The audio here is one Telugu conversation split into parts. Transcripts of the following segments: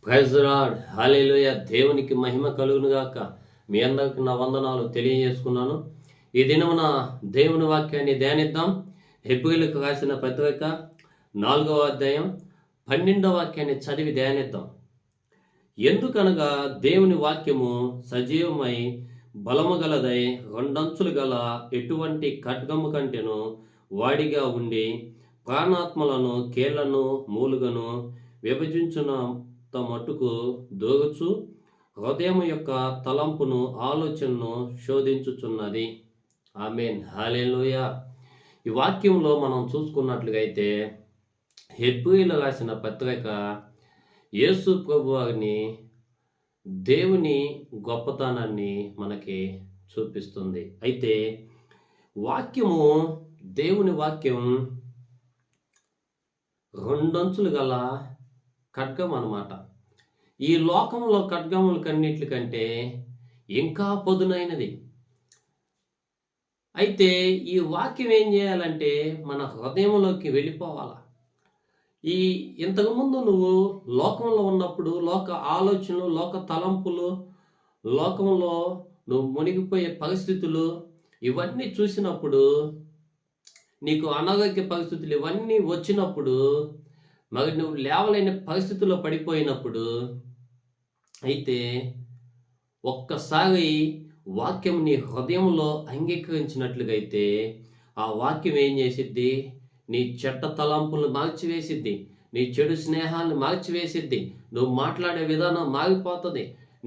ప్రైజ్ లార్డ్ హల్లెలూయా. దేవునికి మహిమ కలుగును గాక. మీ అందరికి నా వందనాలు తెలియజేసుకున్నాను. ఈ దినమున దేవుని వాక్యాన్ని ధ్యానిద్దాం. హెబ్రీయులకు రాసిన పత్రిక 4వ అధ్యాయం 12వ వాక్యాన్ని చదివి ధ్యానిద్దాం. ఎందుకనగా దేవుని వాక్యము సజీవమై బలము గలదై రెండంచులు గల ఎటువంటి ఖడ్గము కంటెను వాడిగా ఉండి ప్రాణాత్మలను కీళ్లను మూలుగను విభజించునంత మట్టుకు దోగుచు హృదయం యొక్క తలంపును ఆలోచనను శోధించుచున్నది. ఆమేన్ హల్లెలూయా. ఈ వాక్యంలో మనం చూసుకున్నట్లుగా అయితే హెబ్రీయులు రాసిన పత్రిక యేసు ప్రభువారిని దేవుని గొప్పతనాన్ని మనకి చూపిస్తుంది. అయితే వాక్యము దేవుని వాక్యం రెండంచులు గల ఖడ్గం అన్నమాట. ఈ లోకంలో ఖడ్గములకన్నిటికంటే ఇంకా పదునైనది. అయితే ఈ వాక్యం ఏం చేయాలంటే మన హృదయంలోకి వెళ్ళిపోవాల. ఇంతకుముందు నువ్వు లోకంలో ఉన్నప్పుడు లోక ఆలోచనలు, లోక తలంపులు, లోకంలో నువ్వు మునిగిపోయే పరిస్థితులు ఇవన్నీ చూసినప్పుడు, నీకు అనారోగ్య పరిస్థితులు ఇవన్నీ వచ్చినప్పుడు, మరి నువ్వు లేవలేని పరిస్థితుల్లో పడిపోయినప్పుడు, అయితే ఒక్కసారి వాక్యం నీ హృదయంలో అంగీకరించినట్లుగా అయితే ఆ వాక్యం ఏం చేసిద్ది? నీ చెడ్డ తలంపులను మార్చివేసిద్ది, నీ చెడు స్నేహాలను మార్చివేసిద్ది, నువ్వు మాట్లాడే విధానం మారిపోతుంది,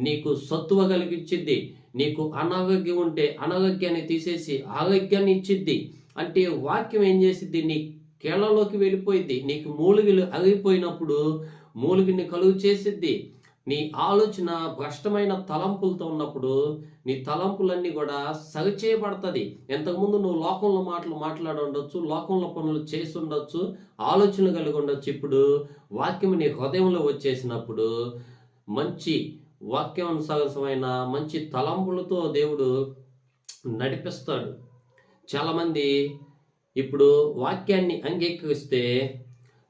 నీకు సత్తువ కలిగించిద్ది, నీకు అనారోగ్యం ఉంటే అనారోగ్యాన్ని తీసేసి ఆరోగ్యాన్ని ఇచ్చిద్ది. అంటే వాక్యం ఏం చేసిద్ది? నీ కీళ్లలోకి వెళ్ళిపోయిద్ది. నీకు మూలికలు అరిగిపోయినప్పుడు మూలికని కలుగు చేసిద్ది. నీ ఆలోచన భ్రష్టమైన తలంపులతో ఉన్నప్పుడు నీ తలంపులన్నీ కూడా సరిచేయబడుతుంది. ఇంతకుముందు నువ్వు లోకంలో మాట్లాడి ఉండొచ్చు, లోకంలో పనులు చేసి ఉండొచ్చు, ఆలోచనలు కలిగి ఉండొచ్చు. ఇప్పుడు వాక్యం నీ హృదయంలో వచ్చేసినప్పుడు మంచి వాక్యానుసారమైన మంచి తలంపులతో దేవుడు నడిపిస్తాడు. చాలామంది ఇప్పుడు వాక్యాన్ని అంగీకరిస్తే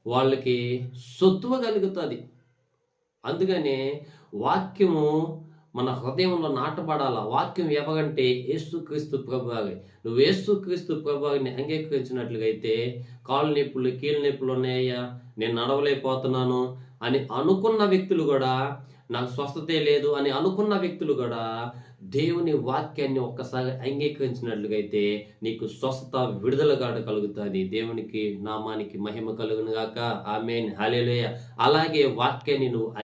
వాళ్ళకి సత్తువ కలుగుతుంది. అందుకనే వాక్యము మన హృదయంలో నాటబడాల. వాక్యం ఎవరంటే యేసుక్రీస్తు ప్రభువారే. నువ్వు యేసుక్రీస్తు ప్రభువారిని అంగీకరించినట్లుగా అయితే కాళ్ళు నొప్పులు, కీళ్ళ నొప్పులు ఉన్నాయ్యా, నేను నడవలేకపోతున్నాను అని అనుకున్న వ్యక్తులు కూడా, నాకు స్వస్థతే లేదు అని అనుకున్న వ్యక్తులు కూడా దేవుని వాక్యాన్ని ఒక్కసారి అంగీకరించినట్లుగా అయితే నీకు స్వస్థత, విడుదల కలుగుతుంది. దేవునికి నామానికి మహిమ కలుగును గాక. ఆమేన్ హల్లెలూయా. అలాగే వాక్యాన్ని నువ్వు